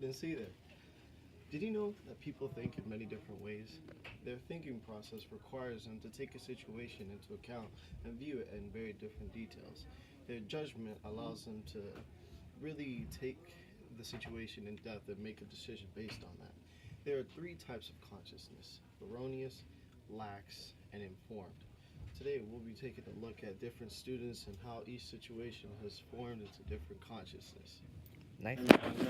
didn't see that. Did you know that people think in many different ways? Their thinking process requires them to take a situation into account and view it in very different details. Their judgment allows them to really take the situation in depth and make a decision based on that. There are three types of consciousness: erroneous, lax, and informed. Today we'll be taking a look at different students and how each situation has formed into different consciousness. Nice. I'm good.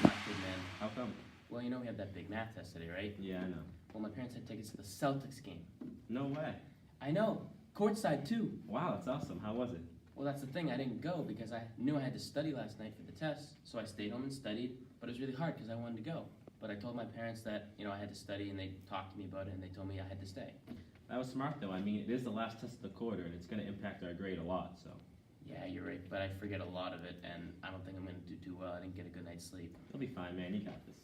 Not good, man. How come? Well, you know we have that big math test today, right? Yeah, I know. Well, my parents had tickets to the Celtics game. No way. I know. Courtside, too. Wow, that's awesome. How was it? Well, that's the thing. I didn't go because I knew I had to study last night for the test. So I stayed home and studied, but it was really hard because I wanted to go. But I told my parents that, I had to study, and they talked to me about it, and they told me I had to stay. That was smart, though. I mean, it is the last test of the quarter, and it's going to impact our grade a lot, so. Yeah, you're right, but I forget a lot of it, and I don't think I'm going to do too well. I didn't get a good night's sleep. You'll be fine, man. You got this.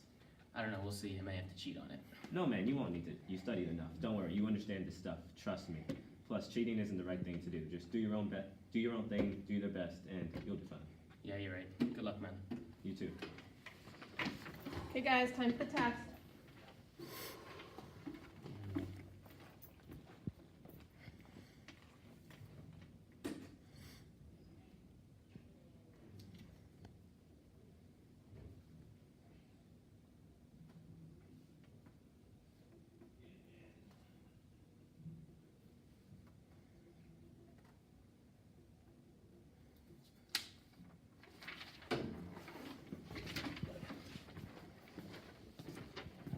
I don't know. We'll see. I may have to cheat on it. No, man, you won't need to. You studied enough. Don't worry. You understand this stuff. Trust me. Plus, cheating isn't the right thing to do. Just do your own thing, do your best, and you'll be fine. Yeah, you're right. Good luck, man. You too. Okay guys, time for the test.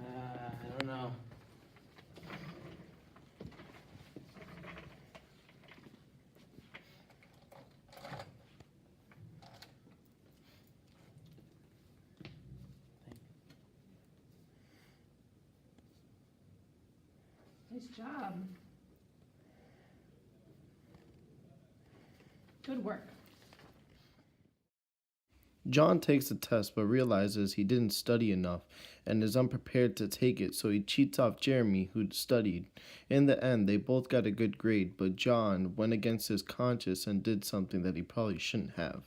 I don't know. Nice job. Good work. John takes the test but realizes he didn't study enough and is unprepared to take it, so he cheats off Jeremy, who'd studied. In the end, they both got a good grade, but John went against his conscience and did something that he probably shouldn't have.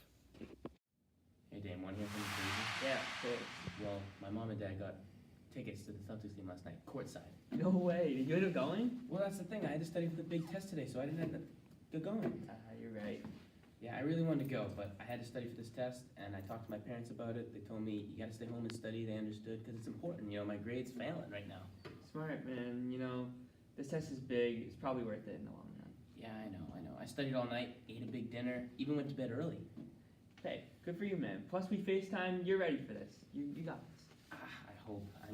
Hey, Dan, want to hear something crazy? Yeah, okay. Well, my mom and dad got tickets to the Celtics game last night, courtside. No way. Did you end up going? Well, that's the thing. I had to study for the big test today, so I didn't end up going. You're right. Yeah, I really wanted to go, but I had to study for this test, and I talked to my parents about it. They told me, you got to stay home and study. They understood, because it's important. My grade's failing right now. Smart, man. This test is big. It's probably worth it in the long run. Yeah, I know. I studied all night, ate a big dinner, even went to bed early. Hey, good for you, man. Plus, we FaceTime. You're ready for this. You got this. I hope. I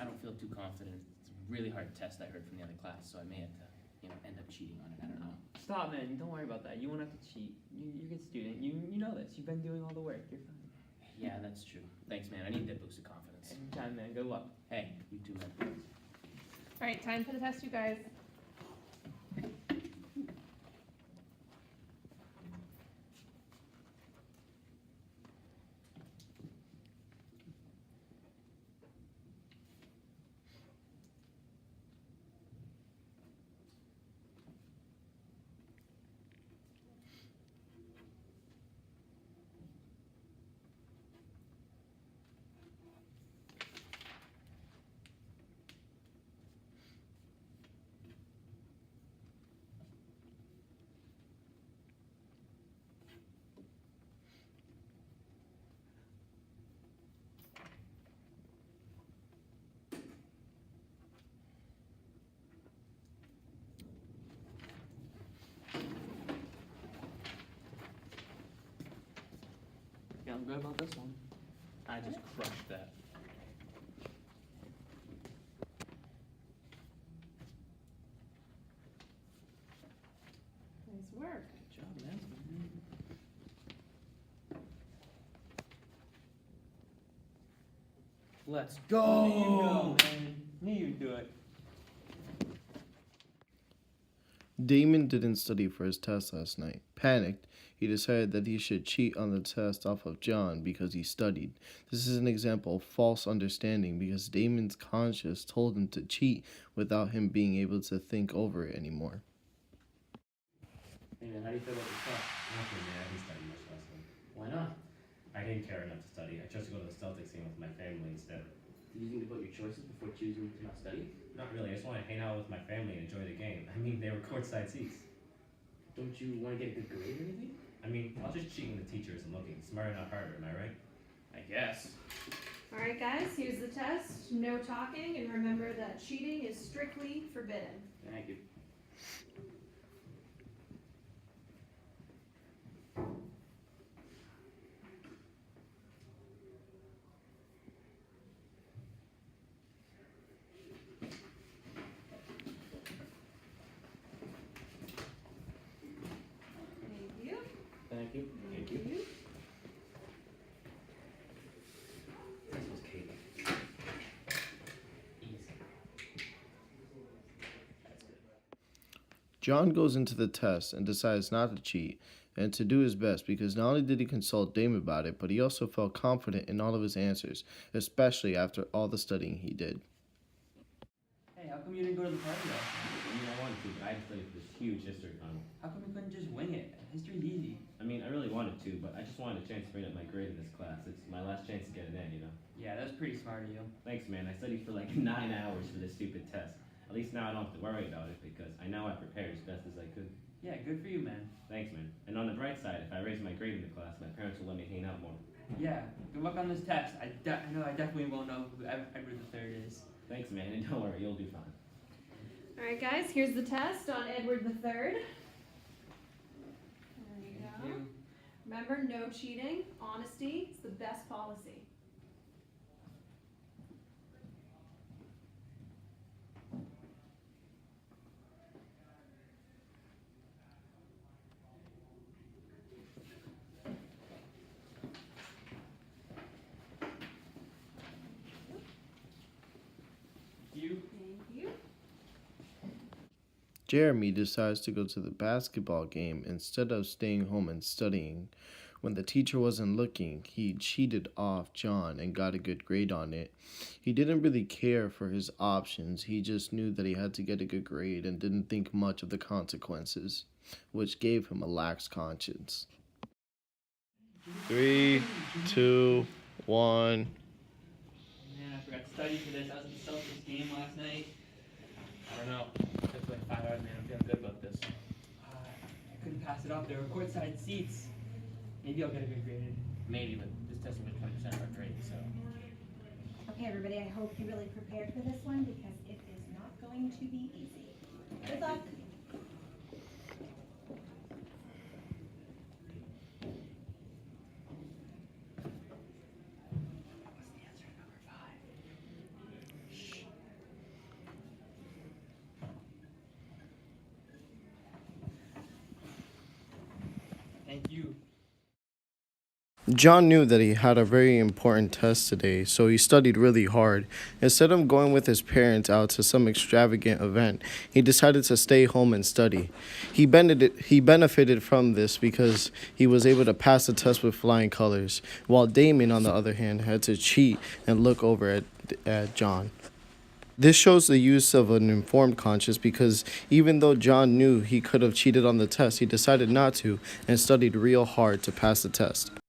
don't feel too confident. It's a really hard test I heard from the other class, so I may have to, end up cheating on it. I don't know. Stop, man. Don't worry about that. You won't have to cheat. You're a good student. You know this. You've been doing all the work. You're fine. Yeah, that's true. Thanks, man. I need that boost of confidence. Anytime, man. Good luck. Hey, you too, man. All right, time for the test, you guys. Feeling good about this one. I just crushed that. Nice work. Good job, man. Let's go! There you go, man. Knew you'd do it. Damon didn't study for his test last night. Panicked, he decided that he should cheat on the test off of John because he studied. This is an example of false understanding because Damon's conscience told him to cheat without him being able to think over it anymore. Hey, man, how do you feel about your test? Nothing, man. I didn't study much last night. Why not? I didn't didn't care enough to study. I chose to go to the Celtics game with my family instead. Did you think about your choices before choosing to not study? Not really. I just wanted to hang out with my family and enjoy the game. I mean, they were courtside seats. Don't you want to get a good grade or anything? I mean, I'll just cheat when the teacher isn't looking. Smarter, not harder. Am I right? I guess. All right, guys, here's the test. No talking, and remember that cheating is strictly forbidden. Thank you. Thank you. Thank you. Thank you. This was cake. Easy. That's good. John goes into the test and decides not to cheat and to do his best because not only did he consult Dame about it, but he also felt confident in all of his answers, especially after all the studying he did. Hey, how come you didn't go to the party last night? I mean, I wanted to, but I had to study for this huge history final. How come you couldn't just wing it? History's easy. I mean, I really wanted to, but I just wanted a chance to bring up my grade in this class. It's my last chance to get an A, you know? Yeah, that's pretty smart of you. Thanks, man. I studied for like 9 hours for this stupid test. At least now I don't have to worry about it because I know I prepared as best as I could. Yeah, good for you, man. Thanks, man. And on the bright side, if I raise my grade in the class, my parents will let me hang out more. Yeah, good luck on this test. I know I definitely won't know who Edward III is. Thanks, man, and don't worry, you'll do fine. All right, guys, here's the test on Edward III. There you go. You. Remember, no cheating. Honesty is the best policy. You. Thank you. Jeremy decides to go to the basketball game instead of staying home and studying. When the teacher wasn't looking, he cheated off John and got a good grade on it. He didn't really care for his options. He just knew that he had to get a good grade and didn't think much of the consequences, which gave him a lax conscience. 3, 2, 1. Man, I forgot to study for this. I was at the Celtics game last night. I don't know. Took like 5 hours, man. I'm feeling good about this. I couldn't pass it off. There were courtside seats. Maybe I'll get a good grade. Maybe, but this test will be 20% of our grade, so. Okay, everybody, I hope you really prepared for this one because it is not going to be easy. Good luck. What's the answer to number 5? Shh. Thank you. John knew that he had a very important test today, so he studied really hard. Instead of going with his parents out to some extravagant event, he decided to stay home and study. He benefited from this because he was able to pass the test with flying colors, while Damon, on the other hand, had to cheat and look over at John. This shows the use of an informed conscience because even though John knew he could have cheated on the test, he decided not to and studied real hard to pass the test.